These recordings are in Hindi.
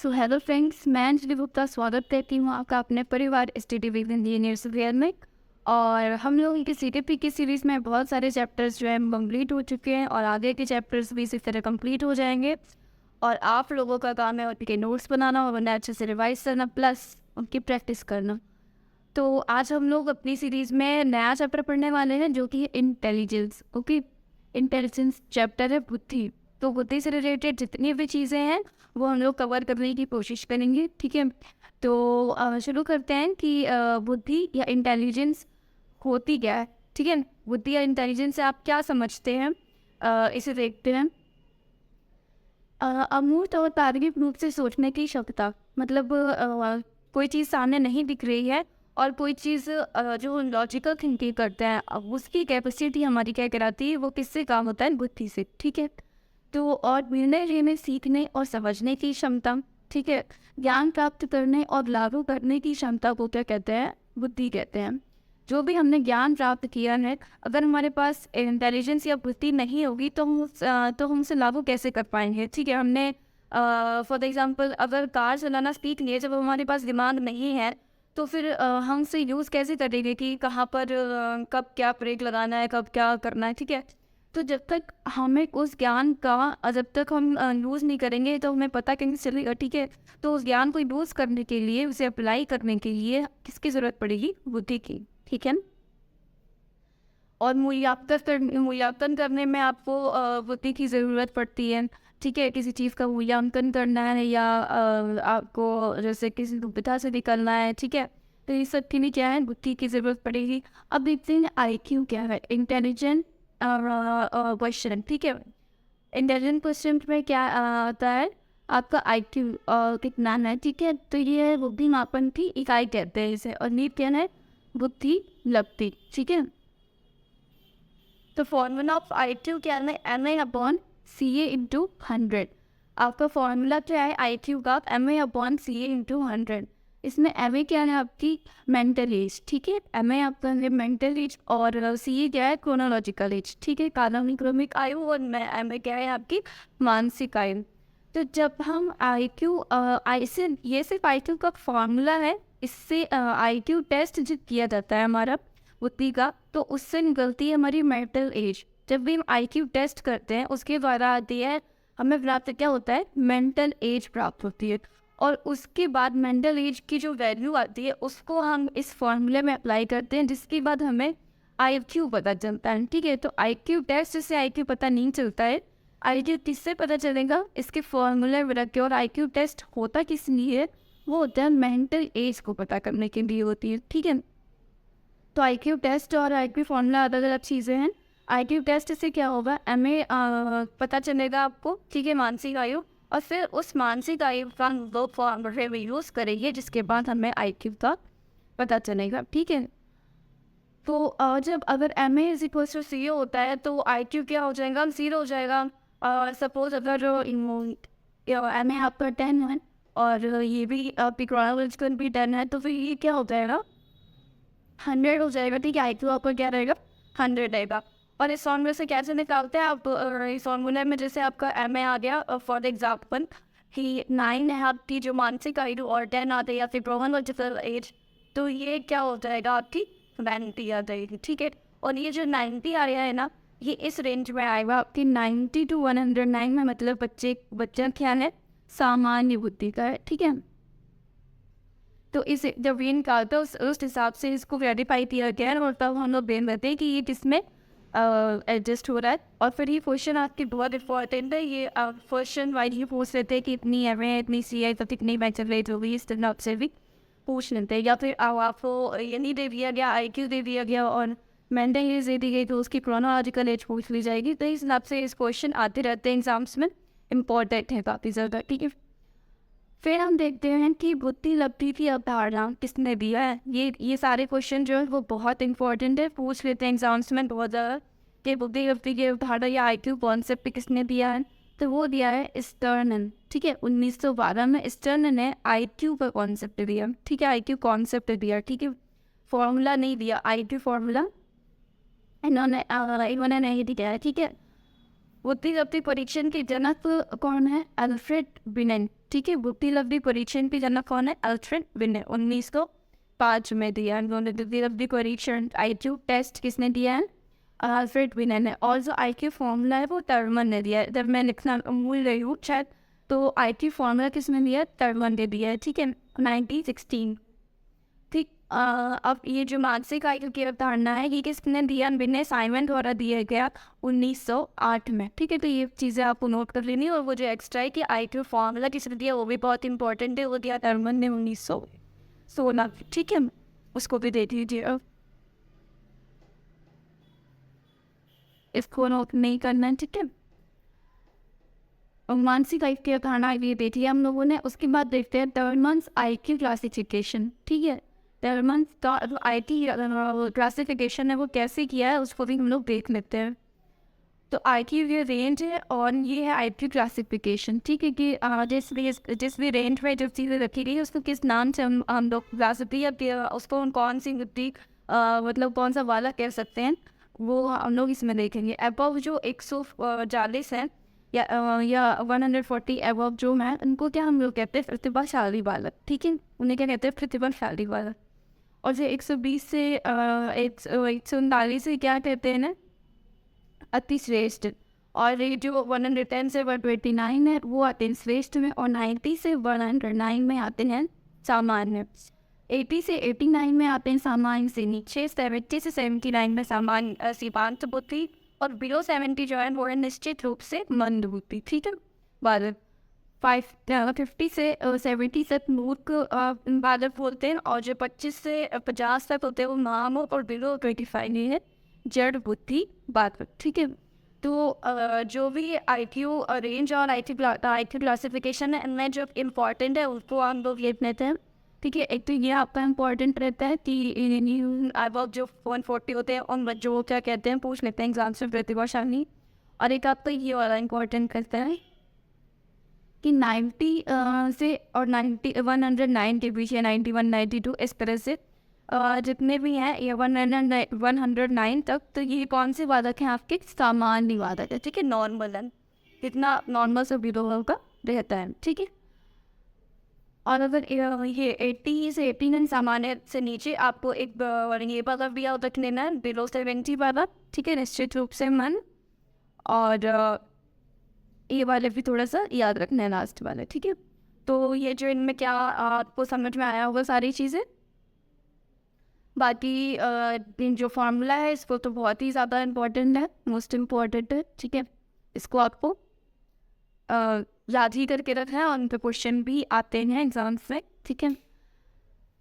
सो हेलो फ्रेंड्स, मैं अंजलि गुप्ता स्वागत करती हूँ आपका अपने परिवार STD इंजीनियर्स वेयर में। और हम लोग की CTP की सीरीज़ में बहुत सारे चैप्टर्स जो है कंप्लीट हो चुके हैं और आगे के चैप्टर्स भी इसी तरह कंप्लीट हो जाएंगे। और आप लोगों का काम है उनके नोट्स बनाना और उन्हें अच्छे से रिवाइज करना प्लस उनकी प्रैक्टिस करना। तो आज हम लोग अपनी सीरीज़ में नया चैप्टर पढ़ने वाले हैं जो कि इंटेलिजेंस। ओके, इंटेलिजेंस चैप्टर है बुद्धि। तो बुद्धि से रिलेटेड जितनी भी चीज़ें हैं वो हम लोग कवर करने की कोशिश करेंगे। ठीक है, तो शुरू करते हैं कि बुद्धि या इंटेलिजेंस होती क्या है। ठीक है, बुद्धि या इंटेलिजेंस से आप क्या समझते हैं, इसे देखते हैं। अमूर्त और तार्किक रूप से सोचने की क्षमता, मतलब कोई चीज़ सामने नहीं दिख रही है और कोई चीज़ जो लॉजिकल थिंकिंग करते हैं, अब उसकी कैपेसिटी हमारी क्या कहलाती है, वो किससे काम होता है, बुद्धि से। ठीक है, तो और निर्णय लेने, सीखने और समझने की क्षमता। ठीक है, ज्ञान प्राप्त करने और लागू करने की क्षमता को क्या कहते हैं, बुद्धि कहते हैं। जो भी हमने ज्ञान प्राप्त किया है, अगर हमारे पास इंटेलिजेंस या बुद्धि नहीं होगी तो हम उसे लागू कैसे कर पाएंगे। ठीक है, हमने फॉर एग्जांपल अगर कार चलाना सीख लिए, जब हमारे पास दिमाग नहीं है तो फिर हम से यूज़ कैसे करेंगे कि कहाँ पर कब क्या ब्रेक लगाना है, कब क्या करना है। ठीक है, तो जब तक हमें उस ज्ञान का जब तक हम यूज़ नहीं करेंगे तो हमें पता कैसे चलेगा। ठीक है, तो उस ज्ञान को यूज़ करने के लिए, उसे अप्लाई करने के लिए किसकी ज़रूरत पड़ेगी, बुद्धि की। ठीक है, और मूल्यांकन करने में आपको बुद्धि की ज़रूरत पड़ती है। ठीक है, किसी चीज़ का मूल्यांकन करना है या आपको जैसे किसी दुविधा से निकलना है। ठीक है, तो ये सब के लिए क्या है, बुद्धि की ज़रूरत पड़ेगी। अब देखते हैं IQ क्या है, इंटेलिजेंट क्वेश्चन। ठीक है, इंटेलिजेंट क्वेश्चन में क्या आता है, आपका IQ कितना है। ठीक है, तो ये है बुद्धि मापन की इकाई कहते हैं इसे, और नीड क्या है, बुद्धि लब्धि। ठीक है, तो फॉर्मूला ऑफ IQ क्या है, MA/CA/100। आपका फॉर्मूला क्या है IQ का, MA/CA/100। इसमें MA क्या है, आपकी मेंटल एज। ठीक है, MA आपका है मेंटल एज और CA क्या है, क्रोनोलॉजिकल एज। ठीक है, कालानुक्रमिक आयु, और MA क्या है, आपकी मानसिक आयु। तो जब हम ये सिर्फ IQ का फॉर्मूला है, इससे IQ टेस्ट जो किया जाता है हमारा बुद्धि का, तो उससे निकलती है हमारी मेंटल एज। जब भी हम IQ टेस्ट करते हैं उसके द्वारा आती है, हमें प्राप्त क्या होता है, मेंटल एज प्राप्त होती है। और उसके बाद मेंटल एज की जो वैल्यू आती है उसको हम इस फॉर्मूले में अप्लाई करते हैं, जिसके बाद हमें IQ पता चलता है। ठीक है, तो IQ टेस्ट से IQ पता नहीं चलता है। IQ किससे पता चलेगा, इसके फॉर्मूले में रख के। और IQ टेस्ट होता किस लिए, वो होता है मेंटल एज को पता करने के लिए होती है। ठीक है, तो IQ टेस्ट और IQ फॉर्मूला अलग अलग चीज़ें हैं। IQ टेस्ट से क्या होगा, MA पता चलेगा आपको। ठीक है, मानसिक आयु, और फिर उस मानसिक आयु का वो फॉर्मूले में यूज़ करेंगे, जिसके बाद हमें IQ का पता चलेगा। ठीक है, तो जब अगर MA=CA होता है तो IQ क्या हो जाएगा, 0 हो जाएगा। सपोज अगर MA आपका 10 है और ये भी आपकी क्रोनोलॉजिकल भी 10 है, तो फिर ये क्या हो जाएगा, 100 हो जाएगा। ठीक है, IQ आपका क्या रहेगा, 100 रहेगा। और इस फॉर्मूले से कैसे निकालते हैं आप, इस फॉर्मूले में जैसे आपका MA आ गया, फॉर एग्जाम्पल कि 9 है आपकी जो मानसिक आयु और 10 आते या फिर क्रोनोलॉजिकल एज, तो ये क्या हो जाएगा, आपकी 90 आ जाएगी। ठीक है, और ये जो 90 आ रहा है ना, ये इस रेंज में आएगा आपकी 90 to 109 में, मतलब बच्चा क्या है, सामान्य बुद्धि का है। ठीक है, तो इस जब ये निकालते हैं उस हिसाब से इसको वेरीफाई किया गया है, और तब हम लोग देख लेते हैं कि ये किसमें एडजस्ट हो रहा है। और फिर ये क्वेश्चन आपकी बहुत इंपॉर्टेंट है, ये क्वेश्चन वाइज ही पूछ लेते हैं कि इतनी MA इतनी CA तो कितनी मेंटल रेट होगी, इस तरह से भी पूछ लेते हैं। या फिर आपको ये नहीं दे दिया गया, IQ दे दिया गया और मेंटल एज दे दी गई, तो उसकी क्रोनोलॉजिकल एज पूछ ली जाएगी। तो इस हिसाब से इस क्वेश्चन आते रहते हैं एग्जाम्स में, इम्पॉर्टेंट है काफ़ी ज़्यादा। ठीक है, फिर हम देखते हैं कि बुद्धि लब्धि की अवधारणा किसने दिया है। ये सारे क्वेश्चन जो है वो बहुत इंपॉर्टेंट है, पूछ लेते हैं एग्जाम्स में बहुत ज़्यादा कि बुद्धि लब्धि की अवधारणा या IQ कॉन्सेप्ट किसने दिया है। तो वो दिया है स्टर्नन। ठीक है, 1912 में स्टर्नन ने IQ का कॉन्सेप्ट दिया। ठीक है, IQ कॉन्सेप्ट दिया। ठीक है, फॉर्मूला नहीं दिया, IQ फॉर्मूला इन्होंने नहीं दिया है। ठीक है, बुद्धि लब्धि परीक्षण के जनक कौन है, अल्फ्रेड बिनेट। ठीक है। बुद्धि लब्धि परीक्षण की जनक कौन है? अल्फ्रेड बिने, 1905 में दिया इन्होंने बुद्धि लब्धि परीक्षण। IQ टेस्ट किसने दिया है? अल्फ्रेड बिने ने। और जो IQ फॉर्मूला है वो टर्मन ने दिया है। जब मैं लिखना भूल रही हूँ शायद, तो IQ फॉर्मूला किसने दिया? टर्मन ने दिया है, ठीक है, 1916। ठीक। अब ये जो मानसिक IQ की अवधारणा है ये किसने दिया? बिने साइमन द्वारा दिया गया 1908 में, ठीक है। तो ये चीज़ें आपको नोट कर लेनी। और वो जो एक्स्ट्रा है कि IQ फॉर्मूला किसने दिया वो भी बहुत इंपॉर्टेंट है, वो दिया टर्मन ने 1916, ठीक है। उसको भी दे दीजिए। अब इसको नोट नहीं करना है, ठीक है। और मानसिक IQ की अवधारणा ये देखी है हम लोगों ने। उसके बाद देखते हैं टर्मन्स IQ क्लासिफिकेशन, ठीक है। टर्मन्स का जो IT क्लासिफिकेशन है वो कैसे किया है उसको भी हम लोग देख लेते हैं। तो IQ ये रेंज है और ये है IQ क्लासिफिकेशन, ठीक है। कि जिस भी रेंज में जो चीज़ें रखी गई है उसको किस नाम से हम लोग क्लासिफाई या उसको हम कौन सी बुद्धि मतलब कौन सा वाला कह सकते हैं वो हम लोग इसमें देखेंगे। अबव जो 140 है या 140 अबव जो है उनको क्या हम लोग कहते हैं? प्रतिभाशाली बालक, ठीक है। उन्हें क्या कहते हैं? प्रतिभाशाली बालक। और जो 120 से 139 से क्या कहते हैं ना? अति श्रेष्ठ। और ये जो 110 से 129 है वो आते हैं श्रेष्ठ में। और 90 से 109 में आते हैं सामान्य। 80 से 89 में आते हैं सामान्य से नीचे। 70 से 79 में सामान्य सीमांत बुद्धि। और बिलो 70 जो है वो है निश्चित रूप से मंद बुद्धि, ठीक है। बालक 50 से 70 तक मूर्ख बालक बोलते हैं। और जो 25 से 50 तक होते हैं वो महामूर्ख। और बिलो 25 ये है जड़ बुद्धि बालक, ठीक है। तो जो भी IQ रेंज और IQ क्लासिफिकेशन है इनमें जो इम्पोर्टेंट है उसको हम लोग लिख लेते हैं, ठीक है। एक तो ये आपका इम्पोर्टेंट रहता है कि अब जो 140 होते हैं उन बच्चों क्या कहते हैं पूछ लेते हैं एग्जाम से प्रतिभाशाली। और एक आपका ये वाला इम्पोर्टेंट करता है कि 90 से और 109 के बीच या 91 92 इस तरह से जितने भी हैं ये 109 तक, तो ये कौन से वादक हैं? आपके सामान्य वादक है, ठीक है। नॉर्मल है, इतना नॉर्मल से बिलो का रहता है, ठीक है। और अगर ये 80 से 89 सामान्य से नीचे आपको एक ये वाला भी याद रख लेना है, बिलो 70 वाला, ठीक है, निश्चित रूप से मन। और ये वाले भी थोड़ा सा याद रखना है लास्ट वाले, ठीक है। तो ये जो इनमें क्या आपको समझ में आया होगा सारी चीज़ें। बाकी जो फार्मूला है इसको तो बहुत ही ज़्यादा इम्पोर्टेंट है, मोस्ट इम्पोर्टेंट है, ठीक है। इसको आपको याद ही करके रखना है और उन पे क्वेश्चन भी आते हैं एग्जाम्स में, ठीक है।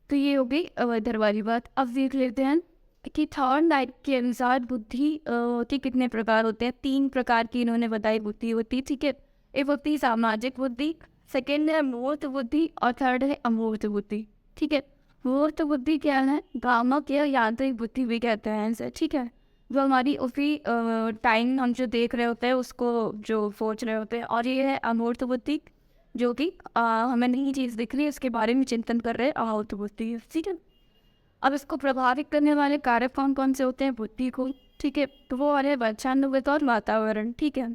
तो ये होगी इधर वाली बात। अब देख लेते हैं कि थॉर्नडाइक के अनुसार बुद्धि के कितने प्रकार होते हैं। 3 प्रकार की इन्होंने बताई बुद्धि होती है, ठीक है। एक होती है सामाजिक बुद्धि, सेकेंड है मूर्त बुद्धि और थर्ड है अमूर्त बुद्धि, ठीक है। मूर्त बुद्धि क्या है? भ्रामक या यांत्रिक बुद्धि भी कहते हैं इसे, ठीक है। जो हमारी उसी टाइम हम जो देख रहे होते हैं उसको जो सोच रहे होते हैं। और ये है अमूर्त बुद्धि जो कि हमें नई चीज़ दिख रही है उसके बारे में चिंतन कर रहे हैं, अमूर्त बुद्धि, ठीक है। अब इसको प्रभावित करने वाले कारक कौन कौन से होते हैं बुद्धि को, ठीक है। तो वो वाले वंशानुगत और वातावरण, ठीक है,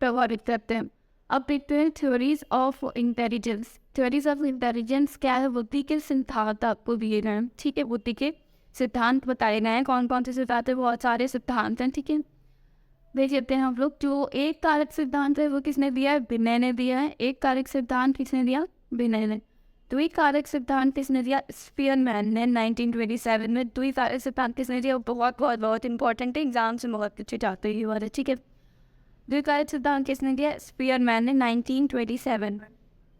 प्रभावित करते हैं। अब देखते हैं theories of intelligence. Theories of intelligence क्या है? बुद्धि के सिद्धांत आपको दिए गए हैं, ठीक है। बुद्धि के सिद्धांत बताए गए हैं। कौन कौन से सिद्धांत है? बहुत सारे सिद्धांत हैं, ठीक है। देख लेते हैं हम लोग। जो एक कारक सिद्धांत है वो किसने दिया है? विनय ने दिया है। एक कारक सिद्धांत किसने दिया? विनय ने। द्विकारक सिद्धांत किसने दिया? स्पीयरमैन ने 1927 में। द्विकारक सिद्धांत किसने दिया? बहुत बहुत बहुत इंपॉर्टेंट है, एग्जाम से बहुत अच्छे जाते ही हुआ है, ठीक है। द्विकारक सिद्धांत किसने दिया? स्पीयरमैन ने 1927 में,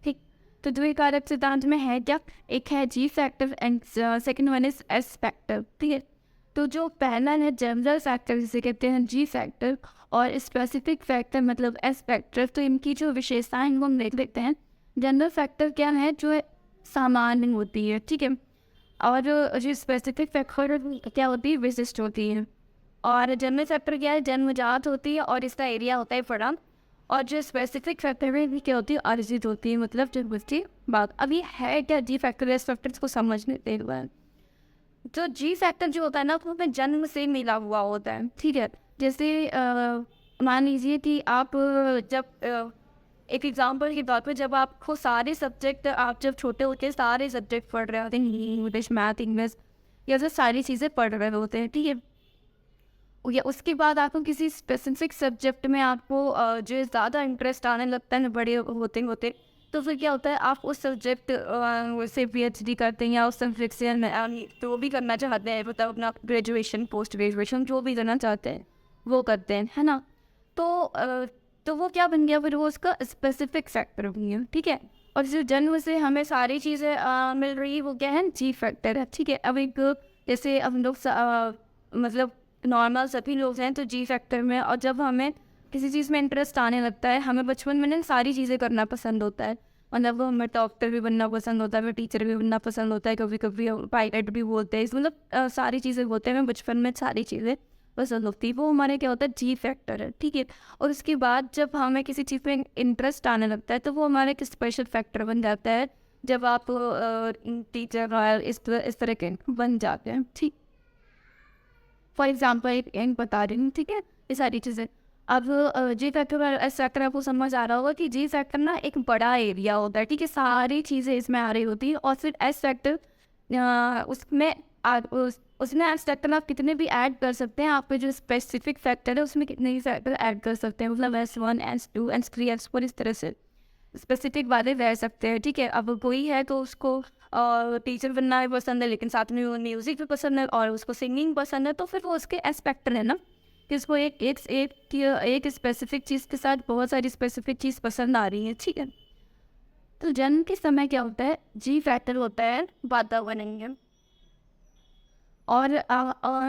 ठीक। तो द्विकारक सिद्धांत में है क्या? एक है जी factor and second one is S factor, ठीक है। तो जो पहला है जनरल फैक्टर जिसे कहते हैं जी फैक्टर और स्पेसिफिक फैक्टर मतलब एस फैक्टर। तो इनकी जो विशेषताएं इनको हम देख लेते हैं। जनरल फैक्टर क्या है? जो सामान्य होती है, ठीक है। और जो स्पेसिफिक फैक्टर क्या होती है? विशिष्ट होती है। और जनरल फैक्टर क्या है? जन्मजात होती है और इसका एरिया होता है बड़ा। और जो स्पेसिफिक फैक्टर है क्या होती है? अर्जित होती है, मतलब जब बच्ची बात। अब ये है क्या जी फैक्टर? एस फैक्टर्स को समझने देगा है। जो जी फैक्टर जो होता है ना वो में जन्म से मिला हुआ होता है, ठीक है। जैसे मान लीजिए कि आप जब एक एग्जांपल के तौर पे जब आपको सारे सब्जेक्ट, आप जब छोटे होते हैं सारे सब्जेक्ट पढ़ रहे होते हैं, इंग्लिश, मैथ, इंग्लिश, या जो सारी चीज़ें पढ़ रहे होते हैं, ठीक है। या उसके बाद आपको किसी स्पेसिफिक सब्जेक्ट में आपको जो ज़्यादा इंटरेस्ट आने लगता है बड़े होते होते, तो फिर क्या होता है, आप उस सब्जेक्ट से PhD करते हैं या उस सब्जेक्ट से जो भी करना चाहते हैं, मतलब अपना ग्रेजुएशन, पोस्ट ग्रेजुएशन जो भी करना चाहते हैं वो करते हैं, है ना। तो वो क्या बन गया, फिर वो उसका स्पेसिफिक फैक्टर बन गया, ठीक है। और जो जन्म से हमें सारी चीज़ें मिल रही है वो क्या है, G फैक्टर है, ठीक है। अब एक जैसे हम लोग मतलब नॉर्मल सभी लोग हैं तो G फैक्टर में, और जब हमें किसी चीज़ में इंटरेस्ट आने लगता है, हमें बचपन में ना सारी चीज़ें करना पसंद होता है, मतलब हमें डॉक्टर भी बनना पसंद होता है, हमें टीचर भी बनना पसंद होता है, कभी कभी पायलट भी बोलते हैं, मतलब सारी चीज़ें होते हैं, हमें बचपन में सारी चीज़ें पसंद होती है, वो हमारे क्या होता है, G फैक्टर है, ठीक है। और उसके बाद जब हमें किसी चीज़ में इंटरेस्ट आने लगता है तो वो हमारे एक स्पेशल फैक्टर बन जाता है, जब आप टीचर इस तरह के बन जाते हैं, ठीक। फॉर एग्जाम्पल एक बता रही हूँ, ठीक है, ये सारी चीज़ें। अब G फैक्टर, एस फैक्टर आपको समझ आ रहा होगा कि G फैक्टर ना एक बड़ा एरिया होता है, ठीक है, सारी चीज़ें इसमें आ रही होती है। और फिर एस फैक्टर उसमें एस फैक्टर आप कितने भी ऐड कर सकते हैं, आप पे जो स्पेसिफिक फैक्टर है उसमें कितने ही फैक्टर ऐड कर सकते हैं, मतलब S1, S2, S3, S4 इस तरह से स्पेसिफिक वाले रह सकते हैं, ठीक है। अब कोई है तो उसको टीचर बनना भी पसंद है, लेकिन साथ में वो म्यूज़िक भी पसंद है और उसको सिंगिंग पसंद है, तो फिर वो उसके एस्पेक्टर है ना, कि उसको एक स्पेसिफिक चीज़ के साथ बहुत सारी स्पेसिफिक चीज़ पसंद आ रही है, ठीक है। तो जन्म के समय क्या होता है, G फैक्टर होता है वातावरण में, और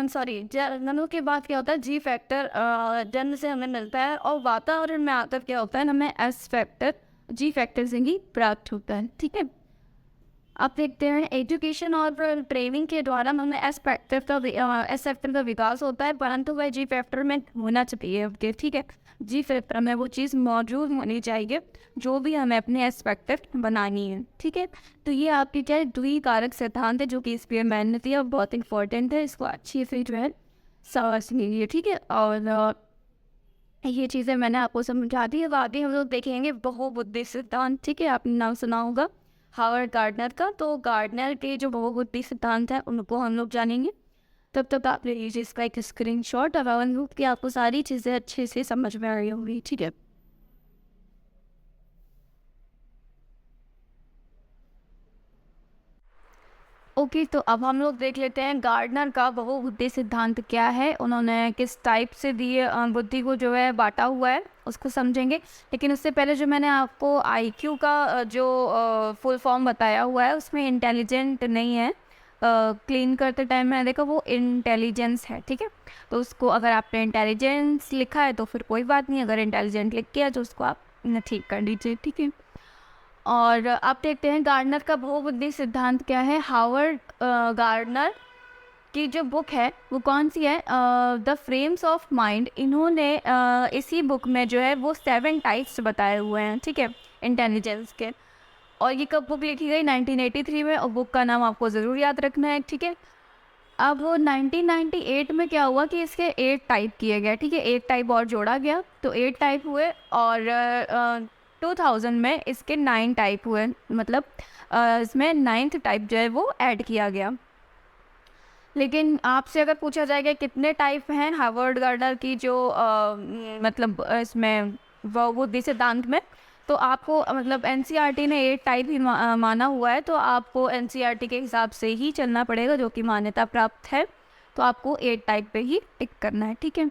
सॉरी, जन्म के बाद क्या होता है, G फैक्टर जन्म से हमें मिलता है, और वातावरण में आकर क्या होता है, हमें एस फैक्टर G फैक्टर से ही प्राप्त होता है, ठीक है। आप देखते हैं एजुकेशन और ट्रेनिंग के द्वारा हमें एस फैक्टर का विकास होता है, परंतु वह G फैक्टर में होना चाहिए, ओके, ठीक है। G फैक्टर में वो चीज़ मौजूद होनी चाहिए जो भी हमें अपने एस फैक्टर बनानी है, ठीक है। तो ये आपके क्या है, द्विकारक सिद्धांत है जो कि इसमें मेहनत है और बहुत इंपॉर्टेंट है, इसको अच्छी से जो है समझ लीजिए, ठीक है। और ये चीज़ें मैंने आपको समझा दी। अब आगे हम लोग देखेंगे बहुबुद्धि सिद्धांत, ठीक है, आपने नाम सुना होगा हावर्ड गार्डनर का। तो गार्डनर के जो बहुबुद्धि सिद्धांत है उनको हम लोग जानेंगे। तब तक आप ले लीजिए इसका एक स्क्रीनशॉट, और आई होप कि आपको सारी चीज़ें अच्छे से समझ में आ रही होंगी, ठीक है। ओके, तो अब हम लोग देख लेते हैं गार्डनर का बहुबुद्धि सिद्धांत क्या है, उन्होंने किस टाइप से दिए बुद्धि को जो है बांटा हुआ है उसको समझेंगे। लेकिन उससे पहले जो मैंने आपको IQ का जो फुल फॉर्म बताया हुआ है उसमें इंटेलिजेंट नहीं है, क्लीन करते टाइम मैंने देखा वो इंटेलिजेंस है, ठीक है। तो उसको अगर आपने इंटेलिजेंस लिखा है तो फिर कोई बात नहीं, अगर इंटेलिजेंट लिख के है तो उसको आप ठीक कर दीजिए, ठीक है। और आप देखते हैं गार्डनर का बहुबुद्धि सिद्धांत क्या है। हावर्ड गार्डनर की जो बुक है वो कौन सी है, द फ्रेम्स ऑफ माइंड। इन्होंने इसी बुक में जो है वो 7 टाइप्स बताए हुए हैं, ठीक है, इंटेलिजेंस के। और ये कब बुक लिखी गई, 1983 में, और बुक का नाम आपको ज़रूर याद रखना है, ठीक है। अब 1998 में क्या हुआ कि इसके 8 टाइप किए गए, ठीक है, 8 टाइप और जोड़ा गया तो 8 टाइप हुए, और 2000 में इसके 9 टाइप हुए, मतलब इसमें 9th टाइप जो है वो ऐड किया गया। लेकिन आपसे अगर पूछा जाएगा कितने टाइप हैं हार्वर्ड गार्डनर की जो मतलब इसमें बहुबुद्धि सिद्धांत में, तो आपको मतलब NCERT ने 8 टाइप ही माना हुआ है, तो आपको NCERT के हिसाब से ही चलना पड़ेगा जो कि मान्यता प्राप्त है, तो आपको 8 टाइप पे ही टिक करना है, ठीक है।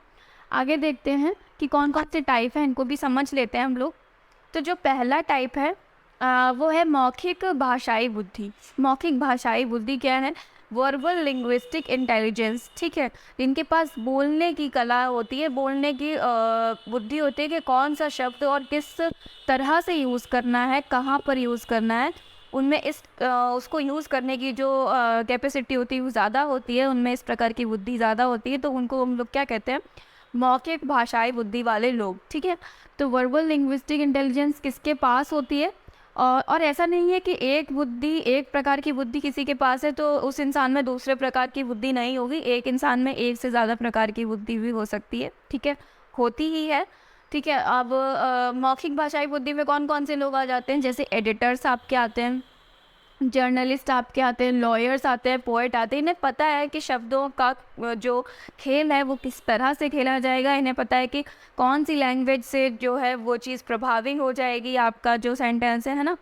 आगे देखते हैं कि कौन कौन से टाइप हैं, इनको भी समझ लेते हैं हम लोग। तो जो पहला टाइप है वो है मौखिक भाषाई बुद्धि। मौखिक भाषाई बुद्धि क्या है, वर्बल लिंग्विस्टिक इंटेलिजेंस, ठीक है। इनके पास बोलने की कला होती है, बोलने की बुद्धि होती है कि कौन सा शब्द और किस तरह से यूज़ करना है, कहाँ पर यूज़ करना है, उनमें उसको यूज़ करने की जो कैपेसिटी होती है वो ज़्यादा होती है, उनमें इस प्रकार की बुद्धि ज़्यादा होती है, तो उनको हम लोग क्या कहते हैं, मौखिक भाषाई बुद्धि वाले लोग, ठीक है। तो वर्बल लिंग्विस्टिक इंटेलिजेंस किसके पास होती है, और ऐसा नहीं है कि एक प्रकार की बुद्धि किसी के पास है तो उस इंसान में दूसरे प्रकार की बुद्धि नहीं होगी, एक इंसान में एक से ज़्यादा प्रकार की बुद्धि भी हो सकती है, ठीक है, होती ही है। ठीक है। अब मौखिक भाषाई बुद्धि में कौन कौन से लोग आ जाते हैं, जैसे एडिटर्स आपके आते हैं, जर्नलिस्ट आपके आते हैं, लॉयर्स आते हैं, पोएट आते हैं। इन्हें पता है कि शब्दों का जो खेल है वो किस तरह से खेला जाएगा, इन्हें पता है कि कौन सी लैंग्वेज से जो है वो चीज़ प्रभावी हो जाएगी, आपका जो सेंटेंस है ना।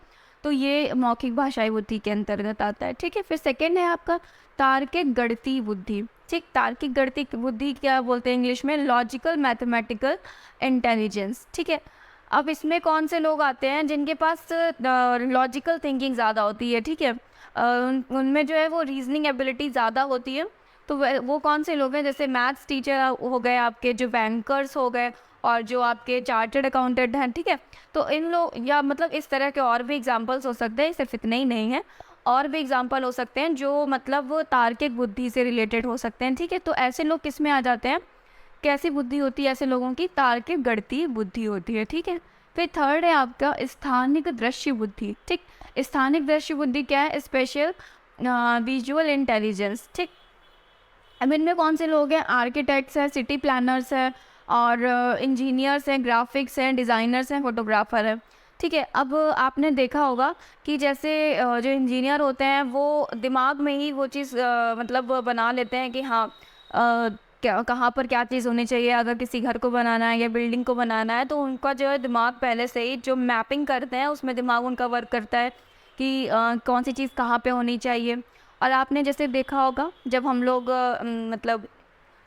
तो ये मौखिक भाषाई बुद्धि के अंतर्गत आता है। ठीक है। फिर सेकंड है आपका तार्किक गणितीय बुद्धि। ठीक, तार्किक गणितीय बुद्धि क्या बोलते हैं इंग्लिश में, लॉजिकल मैथमेटिकल इंटेलिजेंस। ठीक है। अब इसमें कौन से लोग आते हैं जिनके पास लॉजिकल थिंकिंग ज़्यादा होती है। ठीक है। उनमें जो है वो रीजनिंग एबिलिटी ज़्यादा होती है। तो वो कौन से लोग हैं, जैसे मैथ्स टीचर हो गए आपके, जो बैंकर्स हो गए, और जो आपके चार्टर्ड अकाउंटेंट हैं। ठीक है। तो इन लोग, या मतलब इस तरह के और भी एग्जांपल्स हो सकते हैं, सिर्फ इतने ही नहीं है, और भी एग्जांपल हो सकते हैं जो मतलब वो तार्किक बुद्धि से रिलेटेड हो सकते हैं। ठीक है। तो ऐसे लोग किस में आ जाते हैं, कैसी बुद्धि होती है ऐसे लोगों की, तार्किक गणितीय बुद्धि होती है। ठीक है। फिर थर्ड है आपका स्थानिक दृश्य बुद्धि। ठीक, स्थानिक दृश्य बुद्धि क्या है, स्पेशल विजुअल इंटेलिजेंस। ठीक, अब इनमें कौन से लोग हैं, आर्किटेक्ट्स हैं, सिटी प्लानर्स हैं, और इंजीनियर्स हैं, ग्राफिक्स हैं, डिज़ाइनर्स हैं, फोटोग्राफर हैं। ठीक है। अब आपने देखा होगा कि जैसे जो इंजीनियर होते हैं वो दिमाग में ही वो चीज़ मतलब बना लेते हैं कि हाँ क्या कहाँ पर क्या चीज़ होनी चाहिए। अगर किसी घर को बनाना है या बिल्डिंग को बनाना है, तो उनका जो है दिमाग पहले से ही जो मैपिंग करते हैं उसमें दिमाग उनका वर्क करता है कि कौन सी चीज़ कहाँ पे होनी चाहिए। और आपने जैसे देखा होगा जब हम लोग मतलब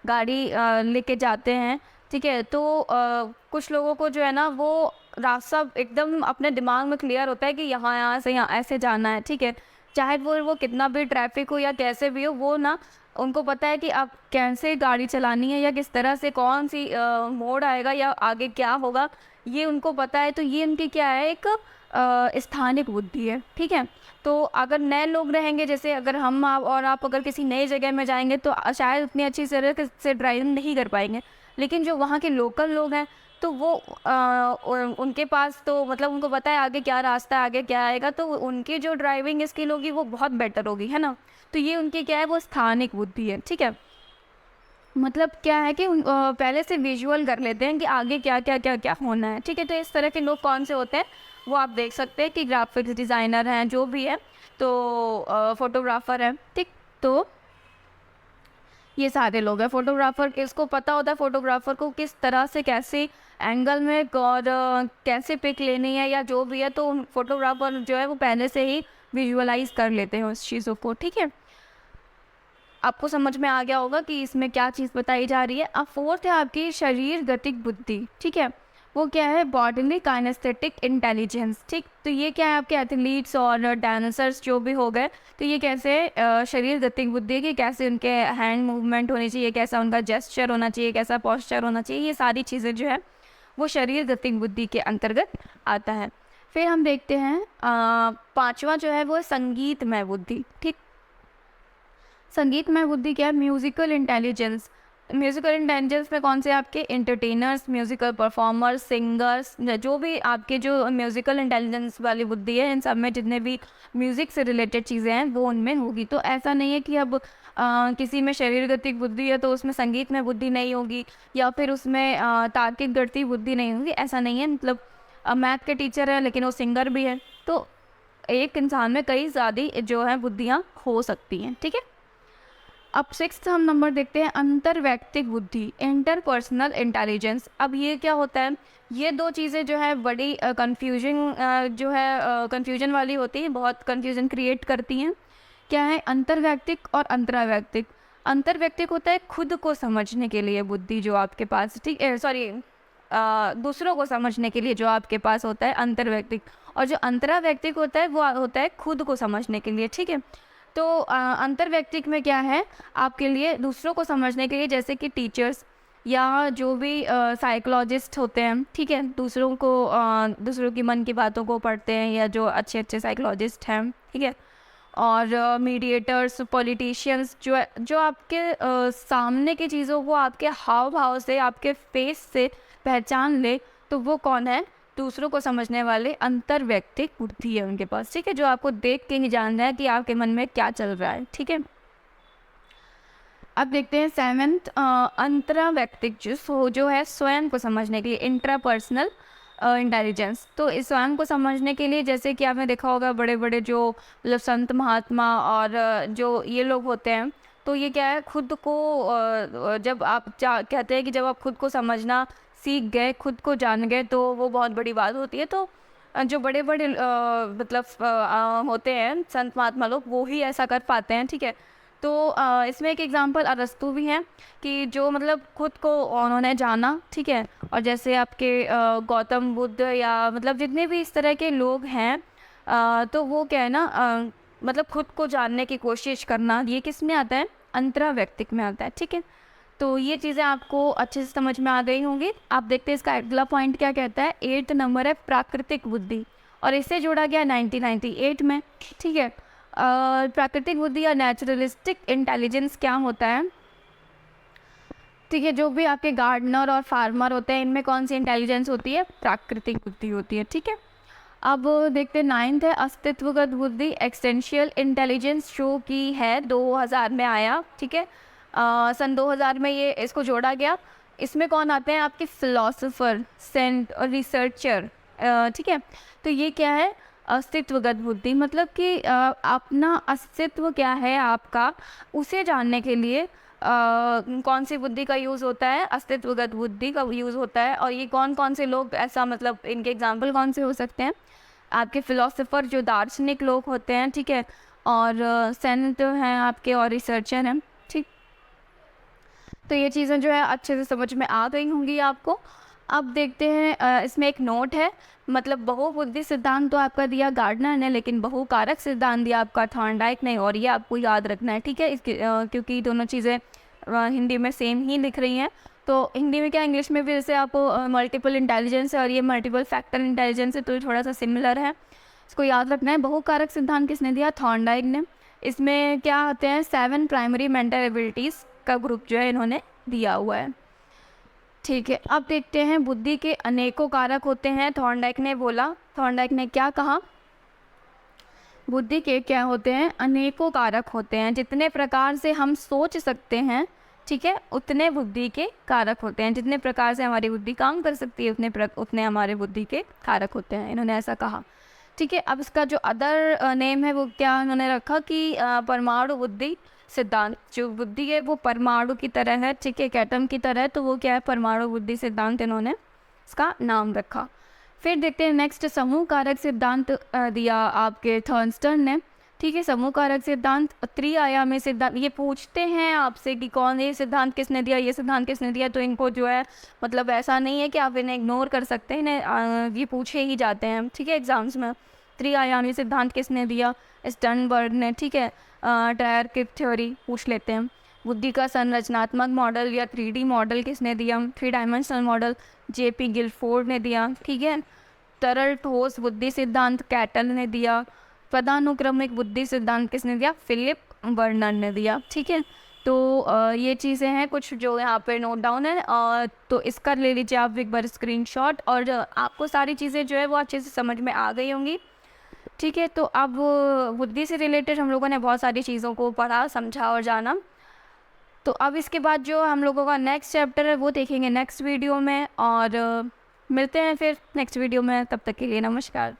गाड़ी लेके जाते हैं, ठीक है, तो कुछ लोगों को जो है ना वो रास्ता एकदम अपने दिमाग में क्लियर होता है कि यहाँ से यहाँ ऐसे जाना है। ठीक है। चाहे वो कितना भी ट्रैफिक हो या कैसे भी हो, वो ना उनको पता है कि आप कैसे गाड़ी चलानी है, या किस तरह से कौन सी मोड़ आएगा या आगे क्या होगा, ये उनको पता है। तो ये उनकी क्या है, एक स्थानिक बुद्धि है। ठीक है। तो अगर नए लोग रहेंगे, जैसे अगर हम आप अगर किसी नई जगह में जाएंगे तो शायद उतनी अच्छी तरह से ड्राइविंग नहीं कर पाएंगे, लेकिन जो वहाँ के लोकल लोग हैं तो वो उनके पास तो मतलब उनको पता है आगे क्या रास्ता है, आगे क्या आएगा, तो उनकी जो ड्राइविंग स्किल होगी वो बहुत बेटर होगी, है ना। तो ये उनकी क्या है, वो स्थानिक बुद्धि है। ठीक है। मतलब क्या है कि पहले से विजुअल कर लेते हैं कि आगे क्या क्या क्या क्या होना है। ठीक है। तो इस तरह के लोग कौन से होते हैं, वो आप देख सकते हैं कि ग्राफिक्स डिज़ाइनर हैं, जो भी है, तो फोटोग्राफर है। ठीक, तो ये सारे लोग हैं। फोटोग्राफर किसको पता होता है, फोटोग्राफर को किस तरह से कैसे एंगल में और कैसे पिक लेनी है या जो भी है, तो फोटोग्राफर जो है वो पहले से ही विजुअलाइज कर लेते हैं उस चीज़ों को। ठीक है। आपको समझ में आ गया होगा कि इसमें क्या चीज़ बताई जा रही है। अब फोर्थ है आपकी शरीर गतिक बुद्धि। ठीक है। वो क्या है, बॉडीली काइनेस्थेटिक इंटेलिजेंस। ठीक, तो ये क्या है, आपके एथलीट्स और डांसर्स जो भी हो गए, तो ये कैसे शरीर गतिक बुद्धि की, कैसे उनके हैंड मूवमेंट होनी चाहिए, कैसा उनका जेस्चर होना चाहिए, कैसा पोस्चर होना चाहिए, ये सारी चीज़ें जो है वो शरीर गतिक बुद्धि के अंतर्गत आता है। फिर हम देखते हैं पांचवा जो है वो संगीतमय बुद्धि। ठीक, संगीतमय बुद्धि क्या है, म्यूजिकल इंटेलिजेंस। म्यूजिकल इंटेलिजेंस में कौन से आपके एंटरटेनर्स, म्यूजिकल परफॉर्मर्स, सिंगर्स, जो भी आपके जो म्यूजिकल इंटेलिजेंस वाली बुद्धि है, इन सब में जितने भी म्यूज़िक से रिलेटेड चीज़ें हैं वो उनमें होगी। तो ऐसा नहीं है कि अब किसी में शरीर गतिक बुद्धि है तो उसमें संगीत में बुद्धि नहीं होगी, या फिर उसमें तार्किक गणितीय बुद्धि नहीं होगी, ऐसा नहीं है। मतलब मैथ के टीचर है लेकिन वो सिंगर भी है, तो एक इंसान में कई ज़्यादा जो है बुद्धियाँ हो सकती हैं। ठीक है। अब सिक्स्थ हम नंबर देखते हैं अंतर्वैयक्तिक बुद्धि, इंटरपर्सनल इंटेलिजेंस। अब ये क्या होता है, ये दो चीज़ें जो है बड़ी कन्फ्यूजन वाली होती है, बहुत कन्फ्यूजन क्रिएट करती हैं। क्या है, अंतर्वैयक्तिक और अंतरावैयक्तिक। अंतर्वैयक्तिक होता है खुद को समझने के लिए बुद्धि जो आपके पास, ठीक है, सॉरी, दूसरों को समझने के लिए जो आपके पास होता है अंतर्वैयक्तिक, और जो अंतरावैयक्तिक होता है वो होता है खुद को समझने के लिए। ठीक है। तो अंतर्वैयक्तिक में क्या है, आपके लिए दूसरों को समझने के लिए, जैसे कि टीचर्स या जो भी साइकोलॉजिस्ट होते हैं, ठीक है, दूसरों की मन की बातों को पढ़ते हैं, या जो अच्छे अच्छे साइकोलॉजिस्ट हैं, ठीक है, और मीडिएटर्स, पॉलिटिशियंस, जो आपके सामने की चीज़ों को आपके हाव भाव से, आपके फेस से पहचान ले, तो वो कौन है, दूसरों को समझने वाले अंतर्वैयक्तिक बुद्धि है उनके पास। ठीक है, जो आपको देख के ही जान रहा है कि आपके मन में क्या चल रहा है। ठीक है। अब देखते हैं सेवेंथ, अंतरावैयक्तिक जो है स्वयं को समझने के लिए, इंट्रापर्सनल इंटेलिजेंस। तो इस स्वयं को समझने के लिए जैसे कि आपने देखा होगा बड़े बड़े जो मतलब संत महात्मा और जो ये लोग होते हैं, तो ये क्या है, खुद को जब आप कहते हैं कि जब आप खुद को समझना सीख गए, खुद को जान गए, तो वो बहुत बड़ी बात होती है। तो जो बड़े बड़े मतलब होते हैं संत महात्मा लोग, वो ही ऐसा कर पाते हैं, ठीक है। तो इसमें एक एग्जांपल अरस्तु भी हैं कि जो मतलब खुद को उन्होंने जाना, ठीक है। और जैसे आपके गौतम बुद्ध या मतलब जितने भी इस तरह के लोग हैं, तो वो क्या है ना, मतलब खुद को जानने की कोशिश करना, ये किस में आता है, अंतरावैयक्तिक में आता है, ठीक है। तो ये चीज़ें आपको अच्छे से समझ में आ गई होंगी। आप देखते हैं इसका अगला पॉइंट क्या कहता है, 8th नंबर है प्राकृतिक बुद्धि, और इससे जोड़ा गया 1998 में, ठीक है। प्राकृतिक बुद्धि या नेचुरलिस्टिक इंटेलिजेंस क्या होता है, ठीक है। जो भी आपके गार्डनर और फार्मर होते हैं, इनमें कौन सी इंटेलिजेंस होती है, प्राकृतिक बुद्धि होती है, ठीक है। अब देखते हैं 9th है अस्तित्वगत बुद्धि, एक्सटेंशियल इंटेलिजेंस, जो कि है 2000 में आया, ठीक है। सन 2000 में ये इसको जोड़ा गया। इसमें कौन आते हैं, आपके फिलोसोफर, सेंट और रिसर्चर, ठीक है। तो ये क्या है, अस्तित्वगत बुद्धि, मतलब कि अपना अस्तित्व क्या है आपका, उसे जानने के लिए कौन सी बुद्धि का यूज़ होता है, अस्तित्वगत बुद्धि का यूज़ होता है। और ये कौन कौन से लोग ऐसा, मतलब इनके एग्जाम्पल कौन से हो सकते हैं, आपके फिलोसोफर जो दार्शनिक लोग होते हैं, ठीक है, और सेंट हैं आपके, और रिसर्चर हैं, ठीक। तो ये चीज़ें जो है अच्छे से समझ में आ गई होंगी आपको। अब देखते हैं इसमें एक नोट है, मतलब बहुबुद्धि सिद्धांत तो आपका दिया गार्डनर ने, लेकिन बहुकारक सिद्धांत दिया आपका थॉर्नडाइक ने, और ये आपको याद रखना है, ठीक है। इसके क्योंकि दोनों चीज़ें हिंदी में सेम ही लिख रही हैं, तो हिंदी में क्या, इंग्लिश में भी जैसे आप मल्टीपल इंटेलिजेंस है और ये मल्टीपल फैक्टर इंटेलिजेंस है, तो ये थोड़ा सा सिमिलर है, इसको याद रखना है। बहुकारक सिद्धांत किसने दिया, थॉर्नडाइक ने। इसमें क्या आते हैं, 7 प्राइमरी मेंटल एबिलिटीज़ का ग्रुप जो है इन्होंने दिया हुआ है, ठीक है। अब देखते हैं बुद्धि के अनेकों कारक होते हैं, थॉर्नडाइक ने बोला, थॉर्नडाइक ने क्या कहा, बुद्धि के क्या होते हैं, अनेकों कारक होते हैं, जितने प्रकार से हम सोच सकते हैं, ठीक है, उतने बुद्धि के कारक होते हैं। जितने प्रकार से हमारी बुद्धि काम कर सकती है, उतने हमारे बुद्धि के कारक होते हैं, इन्होंने ऐसा कहा, ठीक है। अब इसका जो अदर नेम है वो क्या उन्होंने रखा कि परमाणु बुद्धि सिद्धांत, जो बुद्धि है वो परमाणु की तरह है, ठीक है, एक एटम की तरह है, तो वो क्या है, परमाणु बुद्धि सिद्धांत इन्होंने इसका नाम रखा। फिर देखते हैं नेक्स्ट, समूह कारक सिद्धांत दिया आपके थॉर्नस्टन ने, ठीक है। समूह कारक सिद्धांत, त्रिआयामी सिद्धांत, ये पूछते हैं आपसे कि कौन, ये सिद्धांत किसने दिया, ये सिद्धांत किसने दिया, तो इनको जो है मतलब ऐसा नहीं है कि आप इन्हें इग्नोर कर सकते हैं, इन्हें ये पूछे ही जाते हैं, ठीक है, एग्जाम्स में। त्रिआयामी सिद्धांत किसने दिया, स्टर्नबर्ग ने, ठीक है। टायर की थ्योरी पूछ लेते हैं। बुद्धि का संरचनात्मक मॉडल या 3D मॉडल किसने दिया, 3 डायमेंशनल मॉडल JP गिलफोर्ड ने दिया, ठीक है। तरल ठोस बुद्धि सिद्धांत कैटल ने दिया। पदानुक्रमिक बुद्धि सिद्धांत किसने दिया, फिलिप बर्नर ने दिया, ठीक है। तो ये चीज़ें हैं कुछ जो यहाँ पे नोट डाउन है, तो इसका ले लीजिए आप एक बार स्क्रीनशॉट, और आपको सारी चीज़ें जो है वो अच्छे से समझ में आ गई होंगी, ठीक है। तो अब बुद्धि से रिलेटेड हम लोगों ने बहुत सारी चीज़ों को पढ़ा, समझा और जाना। तो अब इसके बाद जो हम लोगों का नेक्स्ट चैप्टर है वो देखेंगे नेक्स्ट वीडियो में, और मिलते हैं फिर नेक्स्ट वीडियो में, तब तक के लिए नमस्कार।